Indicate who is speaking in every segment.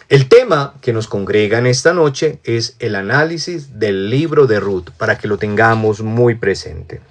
Speaker 1: El tema que nos congrega en esta noche es el análisis del libro de Ruth, para que lo tengamos muy presente.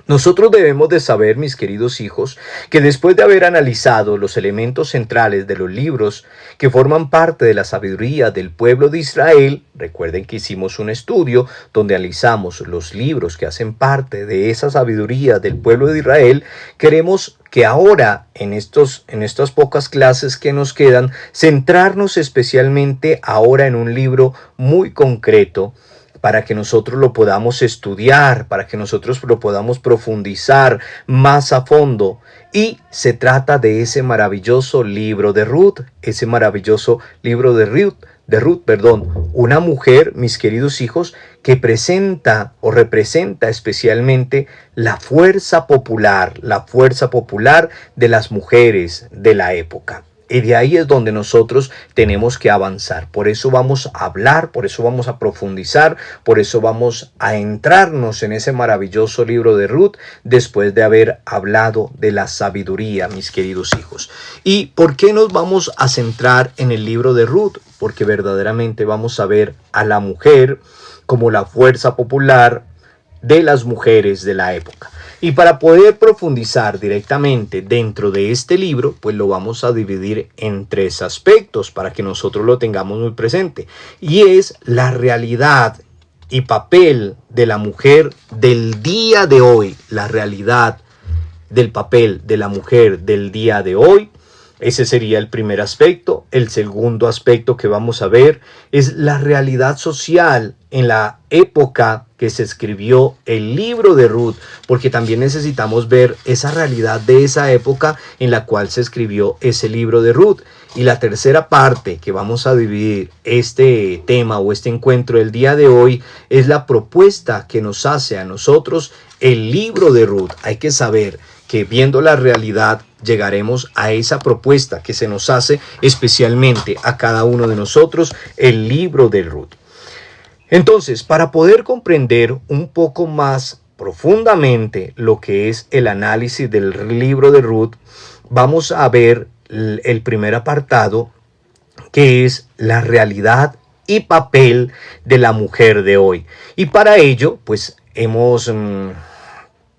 Speaker 1: Nosotros debemos de saber, mis queridos hijos, que después de haber analizado los elementos centrales de los libros que forman parte de la sabiduría del pueblo de Israel, recuerden que hicimos un estudio donde analizamos los libros que hacen parte de esa sabiduría del pueblo de Israel, queremos que ahora, en estas pocas clases que nos quedan, centrarnos especialmente ahora en un libro muy concreto, para que nosotros lo podamos estudiar, para que nosotros lo podamos profundizar más a fondo. Y se trata de ese maravilloso libro de Ruth, una mujer, mis queridos hijos, que presenta o representa especialmente la fuerza popular de las mujeres de la época. Y de ahí es donde nosotros tenemos que avanzar. Por eso vamos a hablar, por eso vamos a profundizar, por eso vamos a entrarnos en ese maravilloso libro de Ruth después de haber hablado de la sabiduría, mis queridos hijos. ¿Y por qué nos vamos a centrar en el libro de Ruth? Porque verdaderamente vamos a ver a la mujer como la fuerza popular de las mujeres de la época. Y para poder profundizar directamente dentro de este libro, pues lo vamos a dividir en tres aspectos para que nosotros lo tengamos muy presente. Y es la realidad y papel de la mujer del día de hoy. La realidad del papel de la mujer del día de hoy. Ese sería el primer aspecto. El segundo aspecto que vamos a ver es la realidad social en la época que se escribió el libro de Ruth, porque también necesitamos ver esa realidad de esa época en la cual se escribió ese libro de Ruth. Y la tercera parte que vamos a dividir este tema o este encuentro del día de hoy es la propuesta que nos hace a nosotros el libro de Ruth. Hay que saber que viendo la realidad llegaremos a esa propuesta que se nos hace especialmente a cada uno de nosotros, el libro de Ruth. Entonces, para poder comprender un poco más profundamente lo que es el análisis del libro de Ruth, vamos a ver el primer apartado, que es la realidad y papel de la mujer de hoy. Y para ello, pues hemos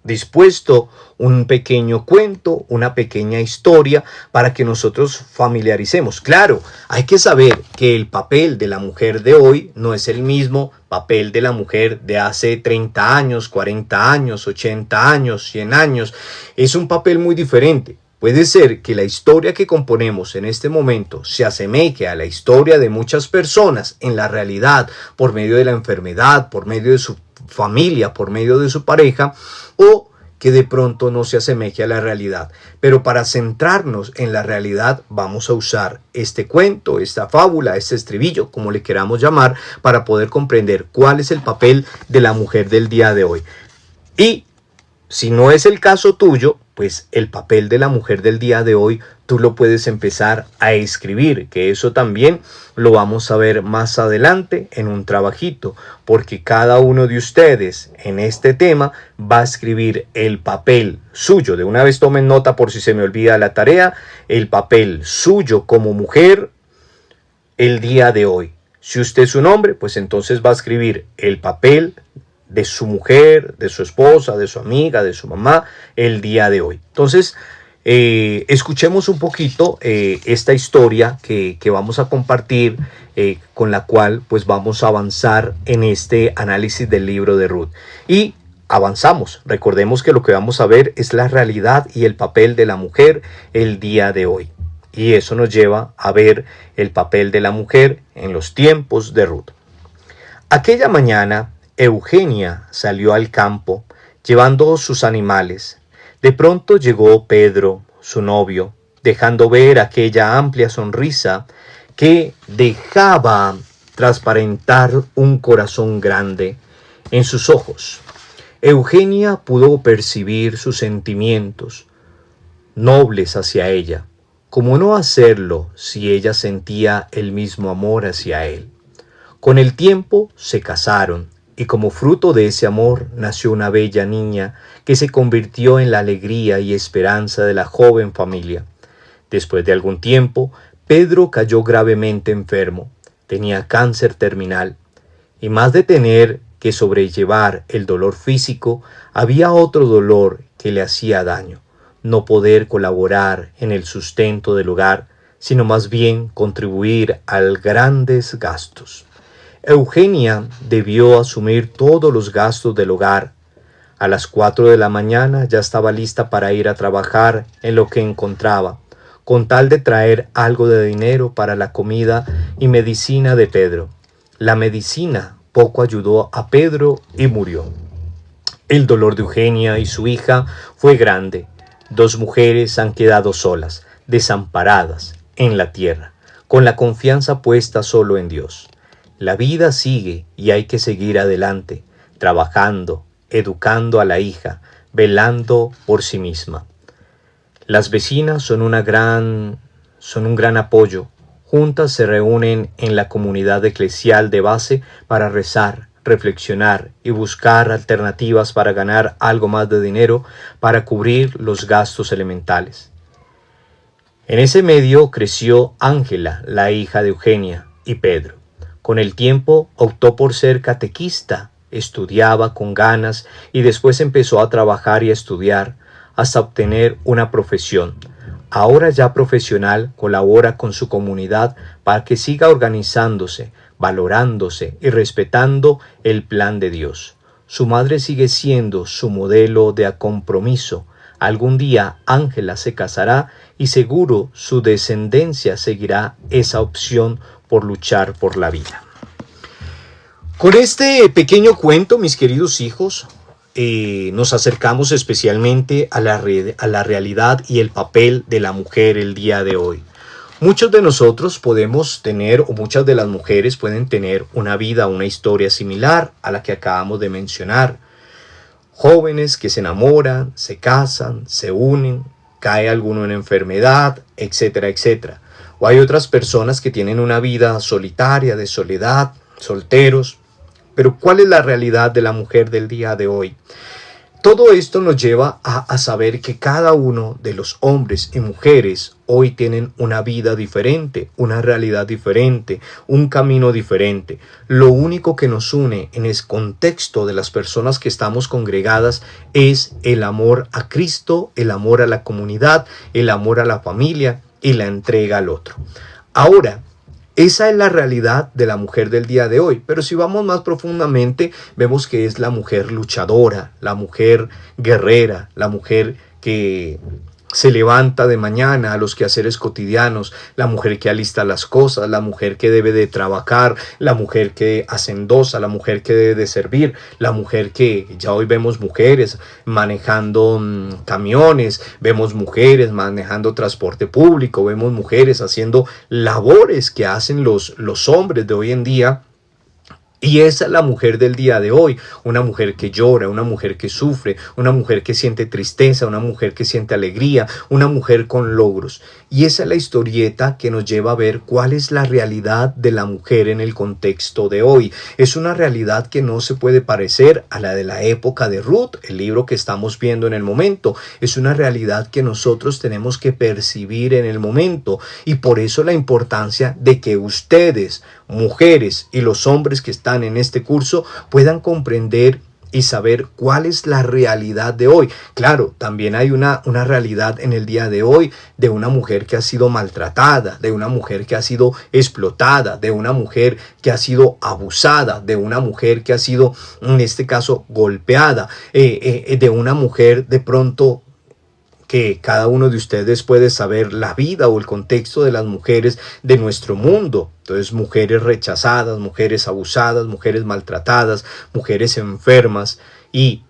Speaker 1: dispuesto un pequeño cuento, una pequeña historia para que nosotros familiaricemos. Claro, hay que saber que el papel de la mujer de hoy no es el mismo papel de la mujer de hace 30 años, 40 años, 80 años, 100 años. Es un papel muy diferente. Puede ser que la historia que componemos en este momento se asemeje a la historia de muchas personas en la realidad por medio de la enfermedad, por medio de su familia, por medio de su pareja, o que de pronto no se asemeje a la realidad. Pero para centrarnos en la realidad vamos a usar este cuento, esta fábula, este estribillo, como le queramos llamar, para poder comprender cuál es el papel de la mujer del día de hoy. Y si no es el caso tuyo, pues el papel de la mujer del día de hoy tú lo puedes empezar a escribir, que eso también lo vamos a ver más adelante en un trabajito, porque cada uno de ustedes en este tema va a escribir el papel suyo. De una vez tomen nota por si se me olvida la tarea, el papel suyo como mujer el día de hoy. Si usted es un hombre, pues entonces va a escribir el papel de su mujer, de su esposa, de su amiga, de su mamá, el día de hoy. Entonces, escuchemos un poquito esta historia que vamos a compartir, con la cual pues vamos a avanzar en este análisis del libro de Ruth. Y avanzamos. Recordemos que lo que vamos a ver es la realidad y el papel de la mujer el día de hoy. Y eso nos lleva a ver el papel de la mujer en los tiempos de Ruth. Aquella mañana, Eugenia salió al campo llevando sus animales. De pronto llegó Pedro, su novio, dejando ver aquella amplia sonrisa que dejaba transparentar un corazón grande en sus ojos. Eugenia pudo percibir sus sentimientos nobles hacia ella. ¿Cómo no hacerlo si ella sentía el mismo amor hacia él? Con el tiempo se casaron. Y como fruto de ese amor nació una bella niña que se convirtió en la alegría y esperanza de la joven familia. Después de algún tiempo, Pedro cayó gravemente enfermo, tenía cáncer terminal, y más de tener que sobrellevar el dolor físico, había otro dolor que le hacía daño, no poder colaborar en el sustento del hogar, sino más bien contribuir a grandes gastos. Eugenia debió asumir todos los gastos del hogar. A las 4 de la mañana ya estaba lista para ir a trabajar en lo que encontraba, con tal de traer algo de dinero para la comida y medicina de Pedro. La medicina poco ayudó a Pedro y murió. El dolor de Eugenia y su hija fue grande. 2 mujeres han quedado solas, desamparadas, en la tierra, con la confianza puesta solo en Dios. La vida sigue y hay que seguir adelante, trabajando, educando a la hija, velando por sí misma. Las vecinas son un gran apoyo. Juntas se reúnen en la comunidad eclesial de base para rezar, reflexionar y buscar alternativas para ganar algo más de dinero para cubrir los gastos elementales. En ese medio creció Ángela, la hija de Eugenia, y Pedro. Con el tiempo optó por ser catequista, estudiaba con ganas y después empezó a trabajar y a estudiar hasta obtener una profesión. Ahora ya profesional, colabora con su comunidad para que siga organizándose, valorándose y respetando el plan de Dios. Su madre sigue siendo su modelo de compromiso. Algún día Ángela se casará y seguro su descendencia seguirá esa opción por luchar por la vida. Con este pequeño cuento, mis queridos hijos, nos acercamos especialmente a la realidad y el papel de la mujer el día de hoy. Muchos de nosotros podemos tener, o muchas de las mujeres pueden tener una vida, una historia similar a la que acabamos de mencionar. Jóvenes que se enamoran, se casan, se unen, cae alguno en enfermedad, etcétera, etcétera. O hay otras personas que tienen una vida solitaria, de soledad, solteros. Pero ¿cuál es la realidad de la mujer del día de hoy? Todo esto nos lleva a saber que cada uno de los hombres y mujeres hoy tienen una vida diferente, una realidad diferente, un camino diferente. Lo único que nos une en el contexto de las personas que estamos congregadas es el amor a Cristo, el amor a la comunidad, el amor a la familia y la entrega al otro. Ahora, esa es la realidad de la mujer del día de hoy, pero si vamos más profundamente, vemos que es la mujer luchadora, la mujer guerrera, la mujer que se levanta de mañana a los quehaceres cotidianos, la mujer que alista las cosas, la mujer que debe de trabajar, la mujer que hacendosa, la mujer que debe de servir, la mujer que ya hoy vemos mujeres manejando camiones, vemos mujeres manejando transporte público, vemos mujeres haciendo labores que hacen los hombres de hoy en día. Y esa es la mujer del día de hoy, una mujer que llora, una mujer que sufre, una mujer que siente tristeza, una mujer que siente alegría, una mujer con logros. Y esa es la historieta que nos lleva a ver cuál es la realidad de la mujer en el contexto de hoy. Es una realidad que no se puede parecer a la de la época de Ruth, el libro que estamos viendo en el momento. Es una realidad que nosotros tenemos que percibir en el momento. Y por eso la importancia de que ustedes, mujeres y los hombres que están en este curso puedan comprender y saber cuál es la realidad de hoy. Claro, también hay una realidad en el día de hoy de una mujer que ha sido maltratada, de una mujer que ha sido explotada, de una mujer que ha sido abusada, de una mujer que ha sido, en este caso, golpeada, de una mujer de pronto que cada uno de ustedes puede saber la vida o el contexto de las mujeres de nuestro mundo. Entonces, mujeres rechazadas, mujeres abusadas, mujeres maltratadas, mujeres enfermas.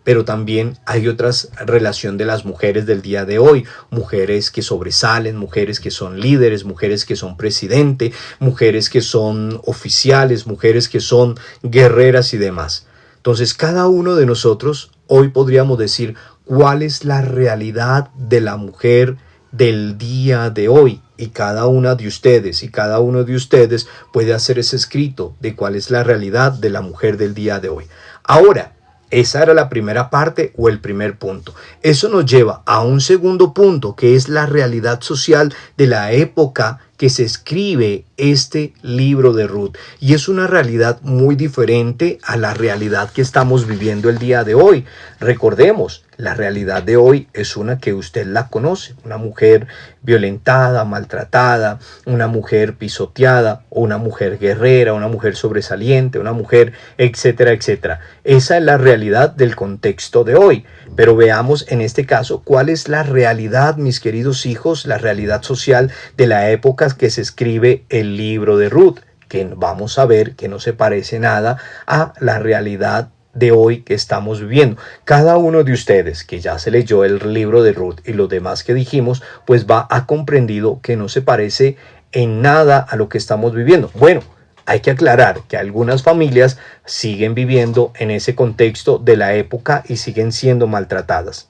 Speaker 1: Pero también hay otra relación de las mujeres del día de hoy, mujeres que sobresalen, mujeres que son líderes, mujeres que son presidente, mujeres que son oficiales, mujeres que son guerreras y demás. Entonces, cada uno de nosotros hoy podríamos decir cuál es la realidad de la mujer del día de hoy. Y cada una de ustedes y cada uno de ustedes puede hacer ese escrito de cuál es la realidad de la mujer del día de hoy. Ahora, esa era la primera parte o el primer punto. Eso nos lleva a un segundo punto, que es la realidad social de la época que se escribe este libro de Ruth. Y es una realidad muy diferente a la realidad que estamos viviendo el día de hoy. Recordemos, la realidad de hoy es una que usted la conoce, una mujer violentada, maltratada, una mujer pisoteada, una mujer guerrera, una mujer sobresaliente, una mujer, etcétera, etcétera. Esa es la realidad del contexto de hoy. Pero veamos en este caso cuál es la realidad, mis queridos hijos, la realidad social de la época que se escribe el libro de Ruth, que vamos a ver que no se parece nada a la realidad de hoy que estamos viviendo. Cada uno de ustedes que ya se leyó el libro de Ruth y los demás que dijimos, pues ha comprendido que no se parece en nada a lo que estamos viviendo. Bueno, hay que aclarar que algunas familias siguen viviendo en ese contexto de la época y siguen siendo maltratadas.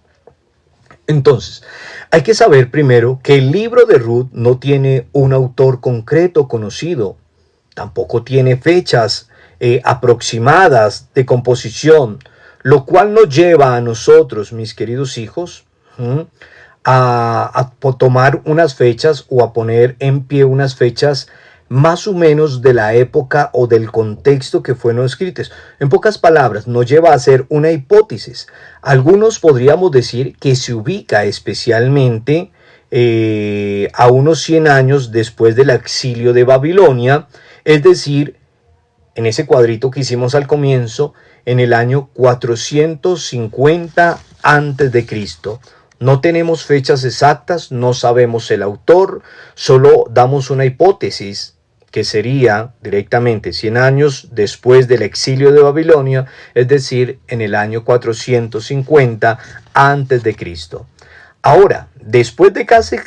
Speaker 1: Entonces, hay que saber primero que el libro de Ruth no tiene un autor concreto conocido, tampoco tiene fechas aproximadas de composición, lo cual nos lleva a nosotros, mis queridos hijos, a tomar unas fechas o a poner en pie unas fechas más o menos de la época o del contexto que fueron escritas. En pocas palabras, nos lleva a hacer una hipótesis. Algunos podríamos decir que se ubica especialmente a unos 100 años después del exilio de Babilonia, es decir, en ese cuadrito que hicimos al comienzo, en el año 450 antes de Cristo. No tenemos fechas exactas, no sabemos el autor, solo damos una hipótesis que sería directamente 100 años después del exilio de Babilonia, es decir, en el año 450 antes de Cristo. Ahora, después de casi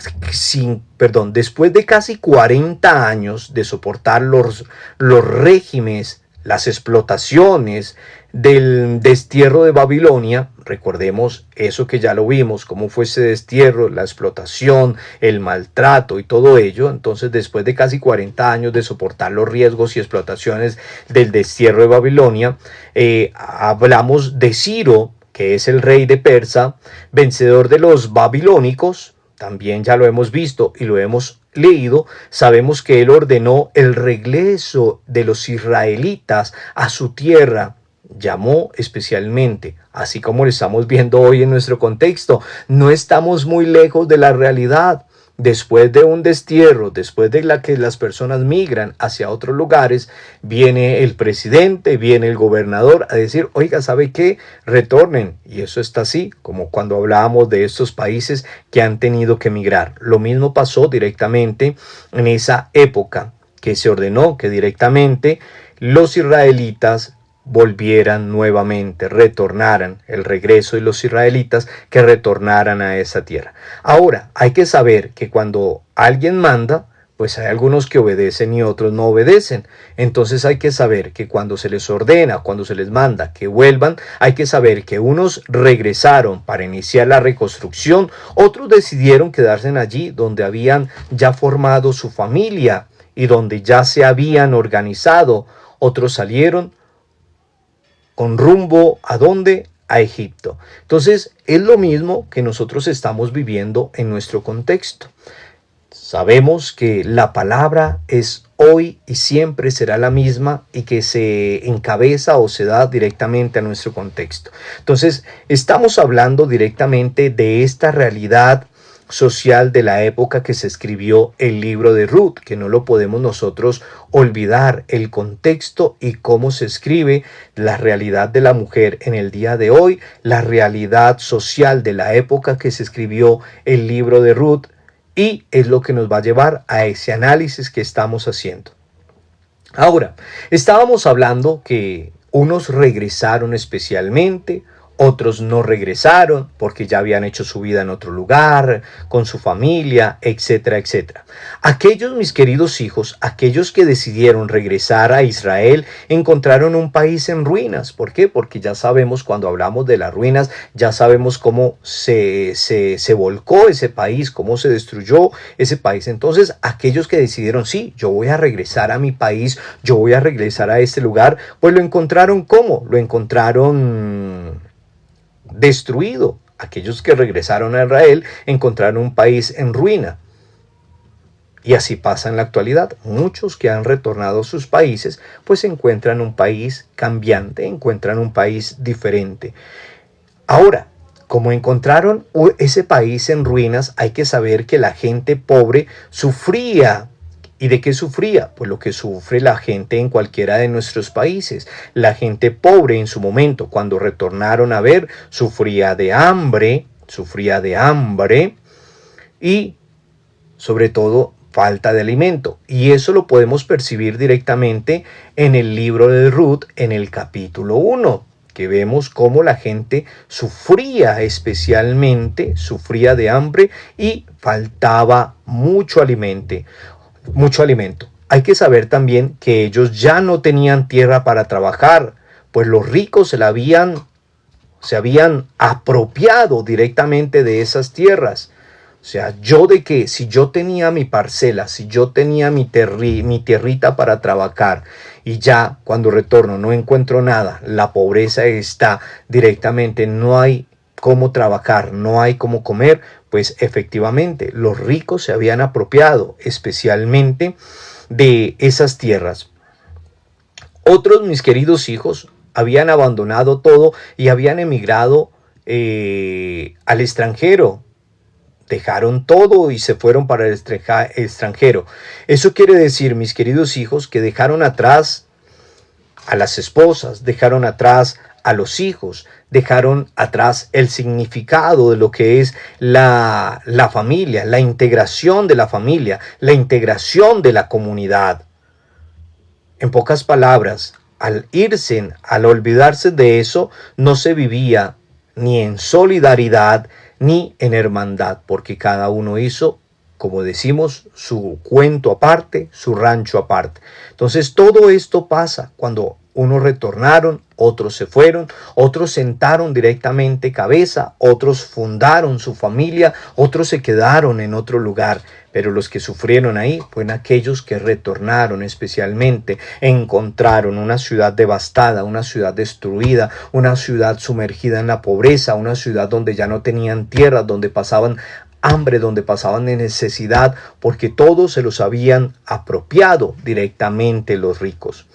Speaker 1: 40 años de soportar los regímenes, las explotaciones del destierro de Babilonia, recordemos eso que ya lo vimos, cómo fue ese destierro, la explotación, el maltrato y todo ello. Entonces, después de casi 40 años de soportar los riesgos y explotaciones del destierro de Babilonia, hablamos de Ciro, que es el rey de Persa, vencedor de los babilónicos. También ya lo hemos visto y lo hemos leído. Sabemos que él ordenó el regreso de los israelitas a su tierra. Llamó especialmente, así como lo estamos viendo hoy en nuestro contexto, no estamos muy lejos de la realidad. Después de un destierro, después de que las personas migran hacia otros lugares, viene el presidente, viene el gobernador a decir, oiga, ¿sabe qué? Retornen. Y eso está así, como cuando hablábamos de estos países que han tenido que migrar. Lo mismo pasó directamente en esa época, que se ordenó que directamente los israelitas volvieran nuevamente, retornaran, el regreso de los israelitas que retornaran a esa tierra. Ahora, hay que saber que cuando alguien manda, pues hay algunos que obedecen y otros no obedecen. Entonces hay que saber que cuando se les ordena, cuando se les manda que vuelvan, hay que saber que unos regresaron para iniciar la reconstrucción, otros decidieron quedarse allí donde habían ya formado su familia y donde ya se habían organizado, otros salieron con rumbo ¿a dónde? A Egipto. Entonces, es lo mismo que nosotros estamos viviendo en nuestro contexto. Sabemos que la palabra es hoy y siempre será la misma y que se encabeza o se da directamente a nuestro contexto. Entonces, estamos hablando directamente de esta realidad social de la época que se escribió el libro de Ruth, que no lo podemos nosotros olvidar, el contexto y cómo se escribe la realidad de la mujer en el día de hoy, la realidad social de la época que se escribió el libro de Ruth, y es lo que nos va a llevar a ese análisis que estamos haciendo. Ahora, estábamos hablando que unos regresaron especialmente, otros no regresaron porque ya habían hecho su vida en otro lugar, con su familia, etcétera, etcétera. Aquellos, mis queridos hijos, aquellos que decidieron regresar a Israel, encontraron un país en ruinas. ¿Por qué? Porque ya sabemos, cuando hablamos de las ruinas, ya sabemos cómo se volcó ese país, cómo se destruyó ese país. Entonces, aquellos que decidieron, sí, yo voy a regresar a mi país, yo voy a regresar a este lugar, pues lo encontraron ¿cómo? Lo encontraron destruido. Aquellos que regresaron a Israel encontraron un país en ruina. Y así pasa en la actualidad. Muchos que han retornado a sus países, pues encuentran un país cambiante, encuentran un país diferente. Ahora, como encontraron ese país en ruinas, hay que saber que la gente pobre sufría. ¿Y de qué sufría? Pues lo que sufre la gente en cualquiera de nuestros países. La gente pobre en su momento, cuando retornaron a ver, sufría de hambre y sobre todo falta de alimento. Y eso lo podemos percibir directamente en el libro de Ruth, en el capítulo 1, que vemos cómo la gente especialmente sufría de hambre y faltaba mucho alimento. Hay que saber también que ellos ya no tenían tierra para trabajar, pues los ricos se habían apropiado directamente de esas tierras. O sea, si yo tenía mi parcela, si yo tenía mi tierrita para trabajar y ya cuando retorno no encuentro nada, la pobreza está directamente, no hay cómo trabajar, no hay cómo comer, pues efectivamente los ricos se habían apropiado especialmente de esas tierras. Otros, mis queridos hijos, habían abandonado todo y habían emigrado al extranjero. Dejaron todo y se fueron para el extranjero. Eso quiere decir, mis queridos hijos, que dejaron atrás a las esposas, dejaron atrás a los hijos, dejaron atrás el significado de lo que es la familia, la integración de la familia, la integración de la comunidad. En pocas palabras, al olvidarse de eso, no se vivía ni en solidaridad ni en hermandad, porque cada uno hizo, como decimos, su cuento aparte, su rancho aparte. Entonces todo esto pasa cuando unos retornaron, otros se fueron, otros sentaron directamente cabeza, otros fundaron su familia, otros se quedaron en otro lugar. Pero los que sufrieron ahí fueron aquellos que retornaron especialmente, encontraron una ciudad devastada, una ciudad destruida, una ciudad sumergida en la pobreza, una ciudad donde ya no tenían tierra, donde pasaban hambre, donde pasaban de necesidad, porque todos se los habían apropiado directamente los ricos.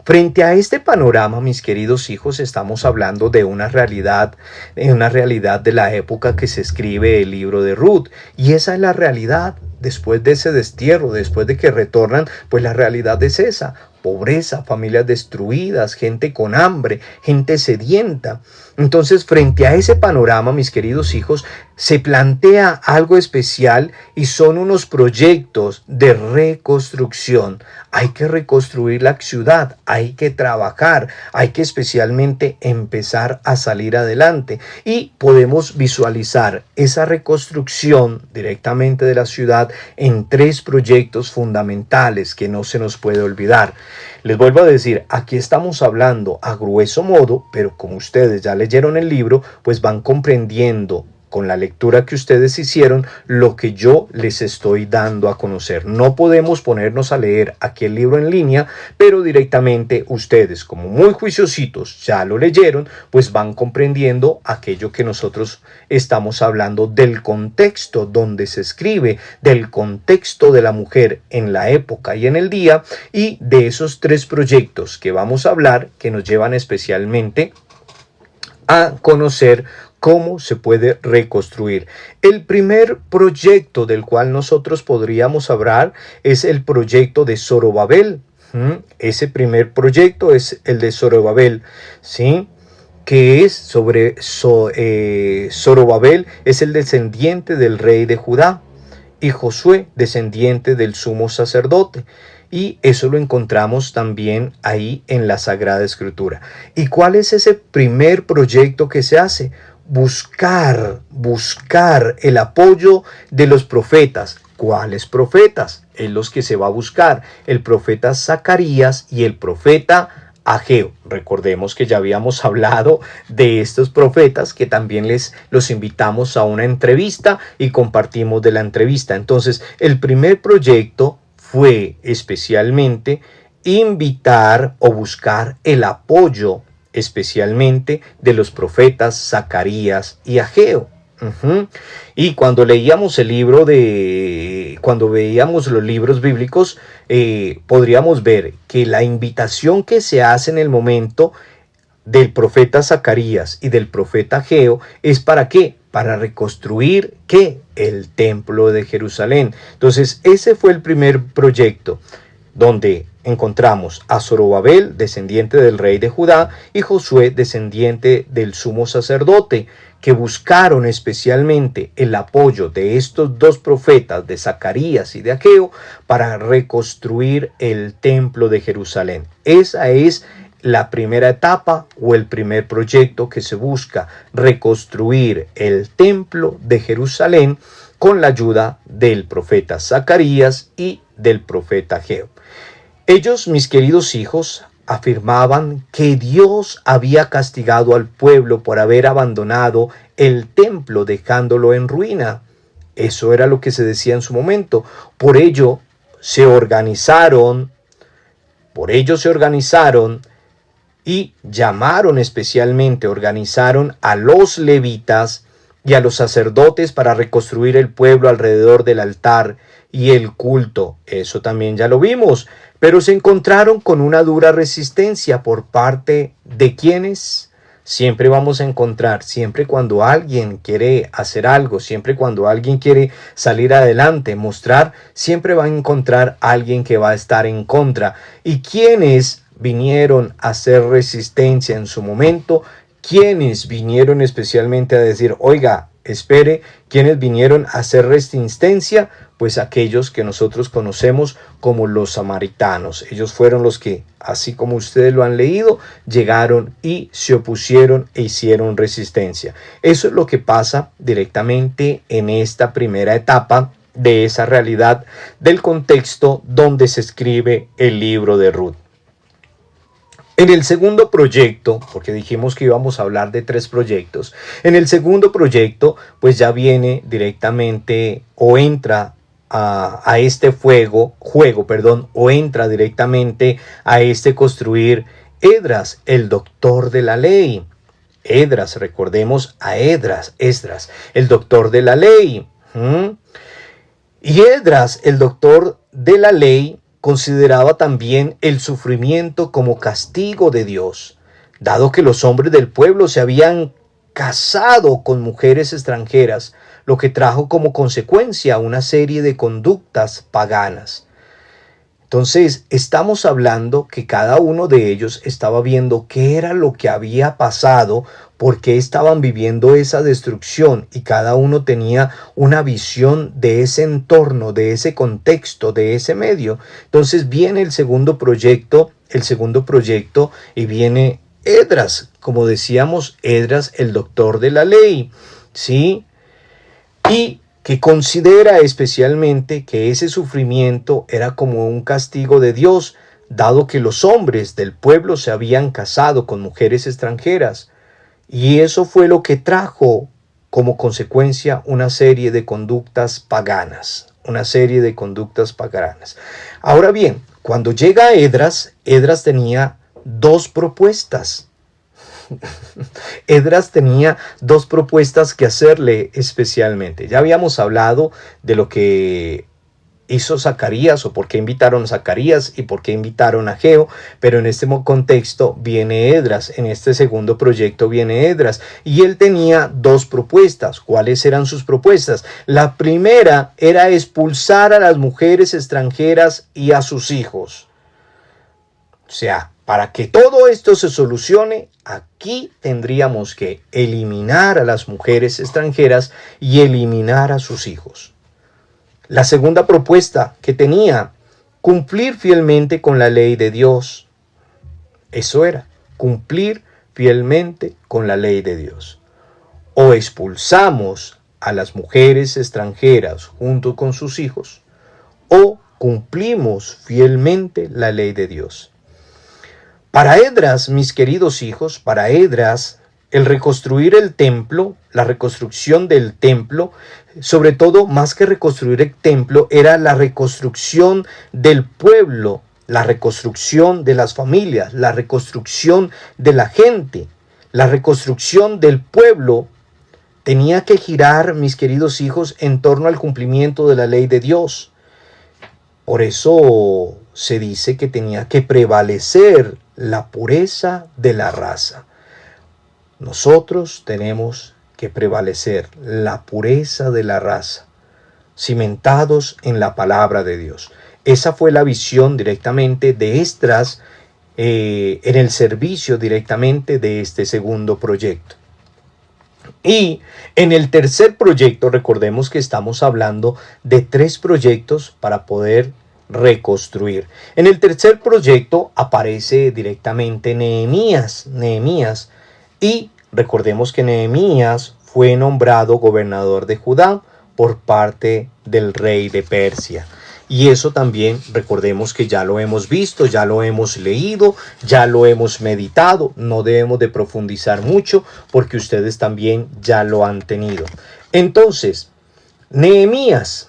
Speaker 1: Frente a este panorama, mis queridos hijos, estamos hablando de una realidad de la época que se escribe el libro de Ruth. Y esa es la realidad. Después de ese destierro, después de que retornan, pues la realidad es esa. Pobreza, familias destruidas, gente con hambre, gente sedienta. Entonces, frente a ese panorama, mis queridos hijos, se plantea algo especial y son unos proyectos de reconstrucción. Hay que reconstruir la ciudad, hay que trabajar, hay que especialmente empezar a salir adelante. Y podemos visualizar esa reconstrucción directamente de la ciudad en 3 proyectos fundamentales que no se nos puede olvidar. Les vuelvo a decir, aquí estamos hablando a grueso modo, pero como ustedes ya leyeron el libro, pues van comprendiendo con la lectura que ustedes hicieron lo que yo les estoy dando a conocer. No podemos ponernos a leer aquí el libro en línea, pero directamente ustedes, como muy juiciositos, ya lo leyeron, pues van comprendiendo aquello que nosotros estamos hablando del contexto donde se escribe, del contexto de la mujer en la época y en el día, y de esos 3 proyectos que vamos a hablar, que nos llevan especialmente a conocer cómo se puede reconstruir. El primer proyecto del cual nosotros podríamos hablar es el proyecto de Zorobabel. Ese primer proyecto es el de Zorobabel, ¿sí? Que es sobre Zorobabel, es el descendiente del rey de Judá, y Josué, descendiente del sumo sacerdote. Y eso lo encontramos también ahí en la Sagrada Escritura. ¿Y cuál es ese primer proyecto que se hace? Buscar el apoyo de los profetas. ¿Cuáles profetas? Es los que se va a buscar. El profeta Zacarías y el profeta Ageo. Recordemos que ya habíamos hablado de estos profetas, que también los invitamos a una entrevista y compartimos de la entrevista. Entonces, el primer proyecto fue especialmente invitar o buscar el apoyo especialmente de los profetas Zacarías y Ageo. Y cuando leíamos el libro de cuando veíamos los libros bíblicos, podríamos ver que la invitación que se hace en el momento del profeta Zacarías y del profeta Ageo es ¿para qué? Para reconstruir ¿qué? El templo de Jerusalén. Entonces ese fue el primer proyecto, donde encontramos a Zorobabel, descendiente del rey de Judá, y Josué, descendiente del sumo sacerdote, que buscaron especialmente el apoyo de estos dos profetas, de Zacarías y de Ageo, para reconstruir el templo de Jerusalén. Esa es la primera etapa o el primer proyecto que se busca, reconstruir el templo de Jerusalén con la ayuda del profeta Zacarías y del profeta Ageo. Ellos, mis queridos hijos, afirmaban que Dios había castigado al pueblo por haber abandonado el templo dejándolo en ruina. Eso era lo que se decía en su momento. Por ello se organizaron y organizaron a los levitas y a los sacerdotes para reconstruir el pueblo alrededor del altar y el culto. Eso también ya lo vimos, pero se encontraron con una dura resistencia por parte de quienes siempre vamos a encontrar, siempre cuando alguien quiere hacer algo, siempre cuando alguien quiere salir adelante, mostrar, siempre va a encontrar alguien que va a estar en contra. Y quienes vinieron a hacer resistencia en su momento, quienes vinieron especialmente a decir, oiga, espere, quienes vinieron a hacer resistencia, pues aquellos que nosotros conocemos como los samaritanos. Ellos fueron los que, así como ustedes lo han leído, llegaron y se opusieron e hicieron resistencia. Eso es lo que pasa directamente en esta primera etapa de esa realidad del contexto donde se escribe el libro de Ruth. En el segundo proyecto, porque dijimos que íbamos a hablar de 3 proyectos, en el segundo proyecto pues ya viene directamente o entra a este o entra directamente a este construir Esdras, el doctor de la ley. Esdras, recordemos a Esdras, el doctor de la ley. Y Esdras, el doctor de la ley, consideraba también el sufrimiento como castigo de Dios, dado que los hombres del pueblo se habían casado con mujeres extranjeras, lo que trajo como consecuencia una serie de conductas paganas. Entonces, estamos hablando que cada uno de ellos estaba viendo qué era lo que había pasado, por qué estaban viviendo esa destrucción, y cada uno tenía una visión de ese entorno, de ese contexto, de ese medio. Entonces viene el segundo proyecto y viene Esdras, como decíamos, Esdras, el doctor de la ley, ¿sí? Y que considera especialmente que ese sufrimiento era como un castigo de Dios, dado que los hombres del pueblo se habían casado con mujeres extranjeras. Y eso fue lo que trajo como consecuencia una serie de conductas paganas. Ahora bien, cuando llega Esdras tenía 2 propuestas. Esdras tenía 2 propuestas que hacerle especialmente. Ya habíamos hablado de lo que hizo Zacarías, o por qué invitaron a Zacarías y por qué invitaron a Ageo, pero en este contexto viene Esdras, en este segundo proyecto viene Esdras, y él tenía 2 propuestas. ¿Cuáles eran sus propuestas? La primera era expulsar a las mujeres extranjeras y a sus hijos. O sea, para que todo esto se solucione, aquí tendríamos que eliminar a las mujeres extranjeras y eliminar a sus hijos. La segunda propuesta que tenía, cumplir fielmente con la ley de Dios. Eso era, cumplir fielmente con la ley de Dios. O expulsamos a las mujeres extranjeras junto con sus hijos, o cumplimos fielmente la ley de Dios. Para Esdras, mis queridos hijos, para Esdras, el reconstruir el templo, la reconstrucción del templo, sobre todo más que reconstruir el templo, era la reconstrucción del pueblo, la reconstrucción de las familias, la reconstrucción de la gente, la reconstrucción del pueblo tenía que girar, mis queridos hijos, en torno al cumplimiento de la ley de Dios. Por eso se dice que tenía que prevalecer la pureza de la raza. Nosotros tenemos que prevalecer la pureza de la raza, cimentados en la palabra de Dios. Esa fue la visión directamente de Esdras en el servicio directamente de este segundo proyecto. Y en el tercer proyecto, recordemos que estamos hablando de 3 proyectos para poder reconstruir. En el tercer proyecto aparece directamente Nehemías. Y recordemos que Nehemías fue nombrado gobernador de Judá por parte del rey de Persia. Y eso también recordemos que ya lo hemos visto, ya lo hemos leído, ya lo hemos meditado. No debemos de profundizar mucho porque ustedes también ya lo han tenido. Entonces, Nehemías.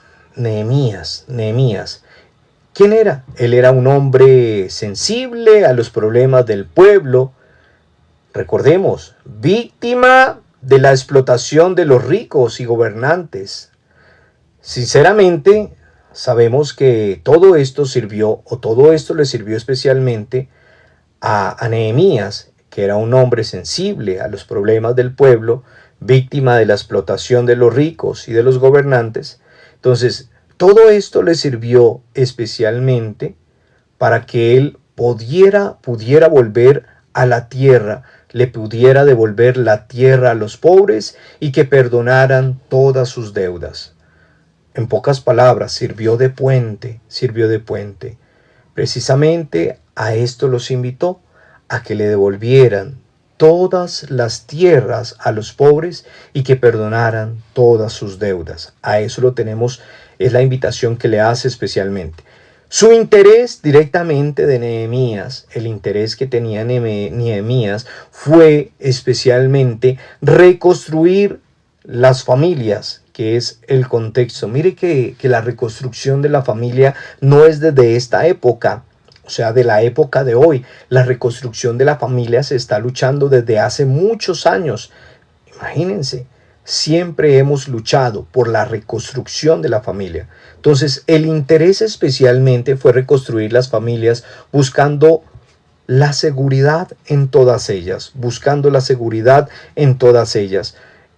Speaker 1: ¿Quién era? Él era un hombre sensible a los problemas del pueblo. Recordemos, víctima de la explotación de los ricos y gobernantes. Sinceramente, sabemos que todo esto le sirvió especialmente a Nehemías, que era un hombre sensible a los problemas del pueblo, víctima de la explotación de los ricos y de los gobernantes. Entonces, todo esto le sirvió especialmente para que él pudiera volver a la tierra, le pudiera devolver la tierra a los pobres y que perdonaran todas sus deudas. En pocas palabras, sirvió de puente. Precisamente a esto los invitó, a que le devolvieran todas las tierras a los pobres y que perdonaran todas sus deudas. A eso lo tenemos, es la invitación que le hace especialmente. Su interés directamente de Nehemías, el interés que tenía Nehemías fue especialmente reconstruir las familias, que es el contexto. Mire que la reconstrucción de la familia no es desde esta época, o sea, de la época de hoy. La reconstrucción de la familia se está luchando desde hace muchos años. Imagínense, siempre hemos luchado por la reconstrucción de la familia. Entonces, el interés especialmente fue reconstruir las familias buscando la seguridad en todas ellas,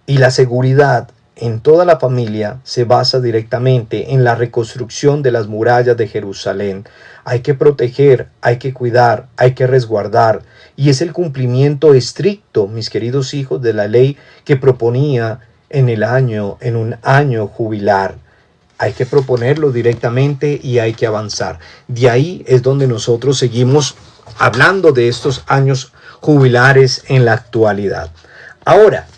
Speaker 1: Y la seguridad en toda la familia se basa directamente en la reconstrucción de las murallas de Jerusalén. Hay que proteger, hay que cuidar, hay que resguardar. Y es el cumplimiento estricto, mis queridos hijos, de la ley que proponía en un año jubilar. Hay que proponerlo directamente y hay que avanzar. De ahí es donde nosotros seguimos hablando de estos años jubilares en la actualidad. Ahora,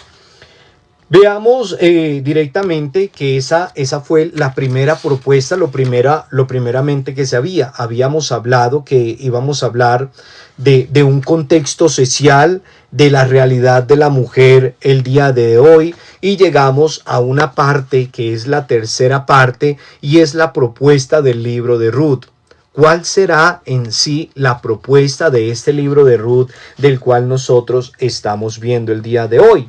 Speaker 1: veamos directamente que esa fue la primera propuesta, lo primeramente que se habíamos hablado que íbamos a hablar de un contexto social, de la realidad de la mujer el día de hoy, y llegamos a una parte que es la tercera parte y es la propuesta del libro de Ruth. ¿Cuál será en sí la propuesta de este libro de Ruth del cual nosotros estamos viendo el día de hoy?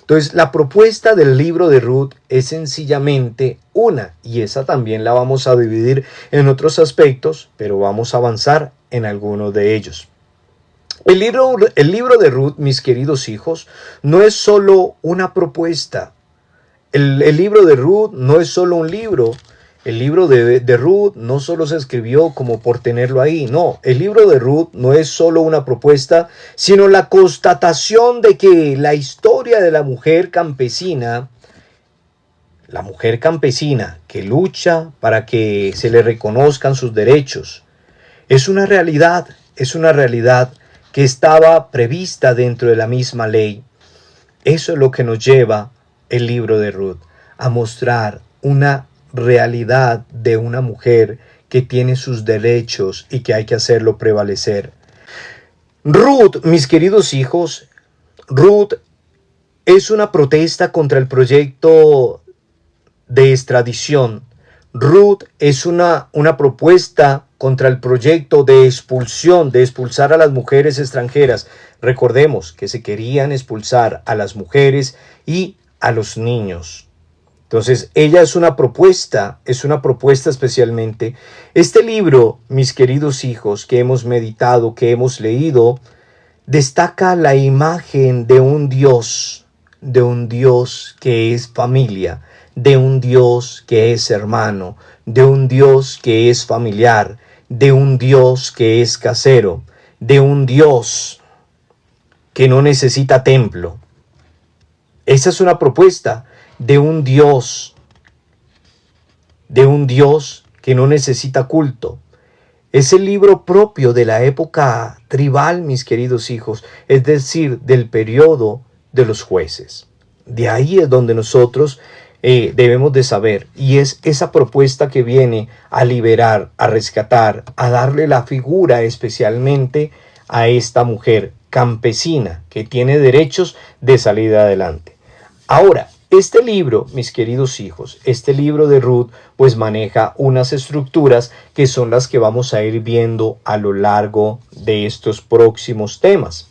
Speaker 1: Entonces, la propuesta del libro de Ruth es sencillamente una, y esa también la vamos a dividir en otros aspectos, pero vamos a avanzar en algunos de ellos. El libro de Ruth, mis queridos hijos, no es solo una propuesta. El libro de Ruth no es solo un libro. El libro de Ruth no solo se escribió como por tenerlo ahí, no. El libro de Ruth no es solo una propuesta, sino la constatación de que la historia de la mujer campesina que lucha para que se le reconozcan sus derechos, es una realidad que estaba prevista dentro de la misma ley. Eso es lo que nos lleva el libro de Ruth, a mostrar una realidad de una mujer que tiene sus derechos y que hay que hacerlo prevalecer. Ruth, mis queridos hijos, Ruth es una protesta contra el proyecto de extradición. Ruth es una propuesta contra el proyecto de expulsión, de expulsar a las mujeres extranjeras. Recordemos que se querían expulsar a las mujeres y a los niños. Entonces, ella es una propuesta especialmente. Este libro, mis queridos hijos, que hemos meditado, que hemos leído, destaca la imagen de un Dios que es familia, de un Dios que es hermano, de un Dios que es familiar, de un Dios que es casero, de un Dios que no necesita templo. Esa es una propuesta de un Dios que no necesita culto. Es el libro propio de la época tribal, mis queridos hijos, es decir, del periodo de los jueces. De ahí es donde nosotros debemos de saber, y es esa propuesta que viene a liberar, a rescatar, a darle la figura especialmente a esta mujer campesina que tiene derechos de salir adelante. Ahora, este libro, mis queridos hijos, este libro de Ruth, pues maneja unas estructuras que son las que vamos a ir viendo a lo largo de estos próximos temas.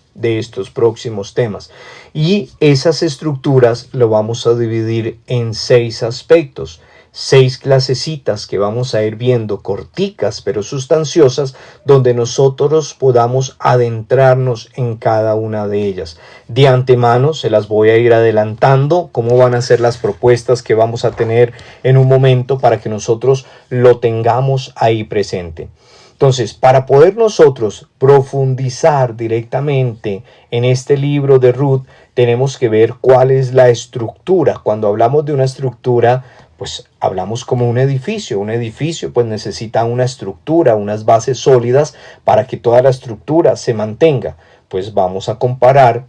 Speaker 1: Y esas estructuras lo vamos a dividir en 6 aspectos. 6 clasecitas que vamos a ir viendo, corticas pero sustanciosas, donde nosotros podamos adentrarnos en cada una de ellas. De antemano se las voy a ir adelantando, cómo van a ser las propuestas que vamos a tener en un momento para que nosotros lo tengamos ahí presente. Entonces, para poder nosotros profundizar directamente en este libro de Ruth, tenemos que ver cuál es la estructura. Cuando hablamos de una estructura, pues hablamos como un edificio. Un edificio pues necesita una estructura, unas bases sólidas para que toda la estructura se mantenga. Pues vamos a comparar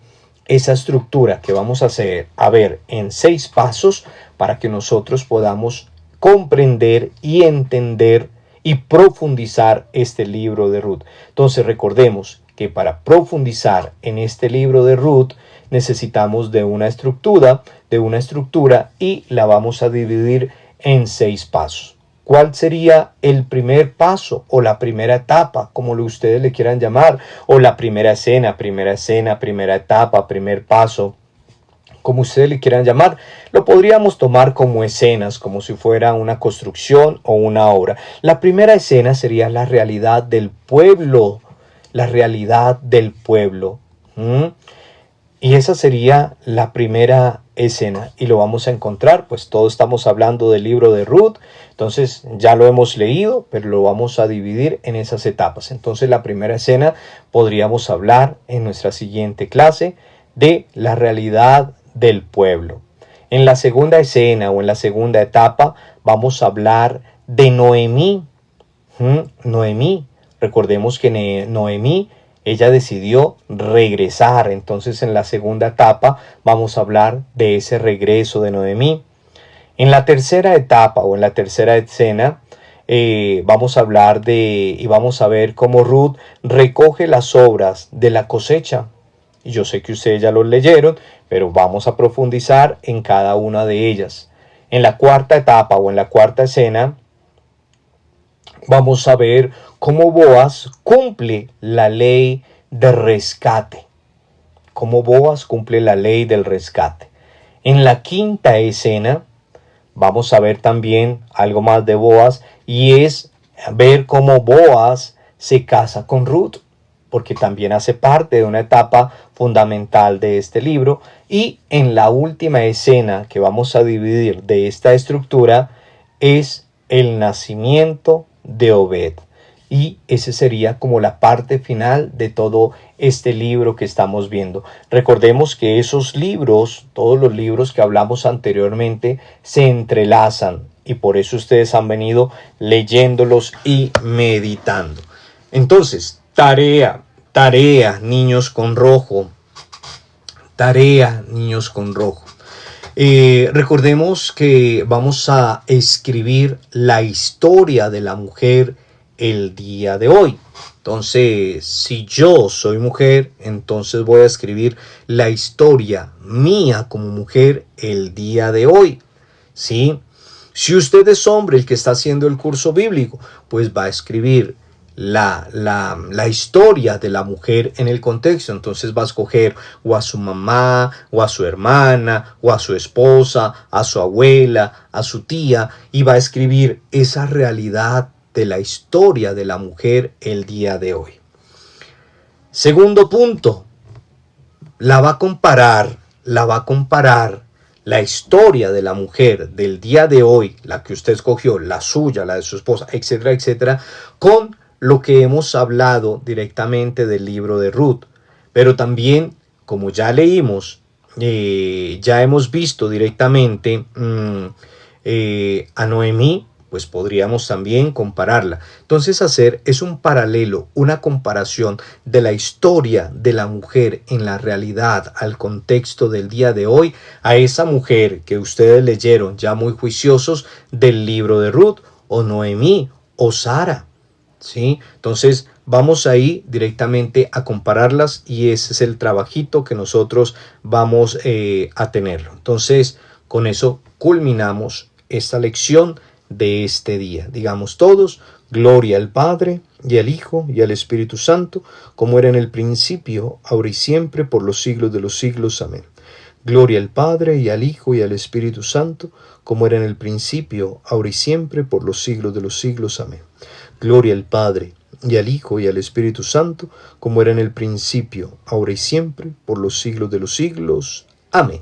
Speaker 1: esa estructura que vamos a ver en 6 pasos para que nosotros podamos comprender y entender y profundizar este libro de Ruth. Entonces recordemos que para profundizar en este libro de Ruth necesitamos de una estructura y la vamos a dividir en 6 pasos. ¿Cuál sería el primer paso o la primera etapa, como ustedes le quieran llamar, o la primera escena, primera etapa, primer paso, como ustedes le quieran llamar? Lo podríamos tomar como escenas, como si fuera una construcción o una obra. La primera escena sería la realidad del pueblo, Y esa sería la primera escena y lo vamos a encontrar, pues todos estamos hablando del libro de Ruth, entonces ya lo hemos leído, pero lo vamos a dividir en esas etapas. Entonces la primera escena podríamos hablar en nuestra siguiente clase de la realidad del pueblo. En la segunda escena o en la segunda etapa vamos a hablar de Noemí. Noemí, recordemos que Noemí, ella decidió regresar. Entonces en la segunda etapa vamos a hablar de ese regreso de Noemí. En la tercera etapa o en la tercera escena vamos a hablar y vamos a ver cómo Ruth recoge las obras de la cosecha. Y yo sé que ustedes ya lo leyeron, pero vamos a profundizar en cada una de ellas. En la cuarta etapa o en la cuarta escena vamos a ver cómo Boaz cumple la ley de rescate. Cómo Boaz cumple la ley del rescate. En la quinta escena vamos a ver también algo más de Boaz, y es ver cómo Boaz se casa con Ruth, porque también hace parte de una etapa fundamental de este libro. Y en la última escena que vamos a dividir de esta estructura es el nacimiento de Obed. Y ese sería como la parte final de todo este libro que estamos viendo. Recordemos que esos libros, todos los libros que hablamos anteriormente, se entrelazan. Y por eso ustedes han venido leyéndolos y meditando. Entonces, tarea, niños con rojo. Tarea, niños con rojo. Recordemos que vamos a escribir la historia de la mujer el día de hoy. Entonces, si yo soy mujer, entonces voy a escribir la historia mía como mujer el día de hoy. ¿Sí? Si usted es hombre, el que está haciendo el curso bíblico, pues va a escribir la historia de la mujer en el contexto. Entonces va a escoger o a su mamá, o a su hermana, o a su esposa, a su abuela, a su tía, y va a escribir esa realidad de la historia de la mujer el día de hoy. Segundo punto, la va a comparar la historia de la mujer del día de hoy, la que usted escogió, la suya, la de su esposa, etcétera, etcétera, con lo que hemos hablado directamente del libro de Ruth. Pero también, como ya leímos, ya hemos visto directamente a Noemí, pues podríamos también compararla. Entonces hacer es un paralelo, una comparación de la historia de la mujer en la realidad al contexto del día de hoy, a esa mujer que ustedes leyeron ya muy juiciosos del libro de Ruth, o Noemí, o Sara. ¿Sí? Entonces vamos ahí directamente a compararlas, y ese es el trabajito que nosotros vamos a tenerlo. Entonces con eso culminamos esta lección de este día. Digamos todos: gloria al Padre, y al Hijo, y al Espíritu Santo, como era en el principio, ahora y siempre, por los siglos de los siglos. Amén. Gloria al Padre, y al Hijo, y al Espíritu Santo, como era en el principio, ahora y siempre, por los siglos de los siglos. Amén. Gloria al Padre, y al Hijo, y al Espíritu Santo, como era en el principio, ahora y siempre, por los siglos de los siglos. Amén.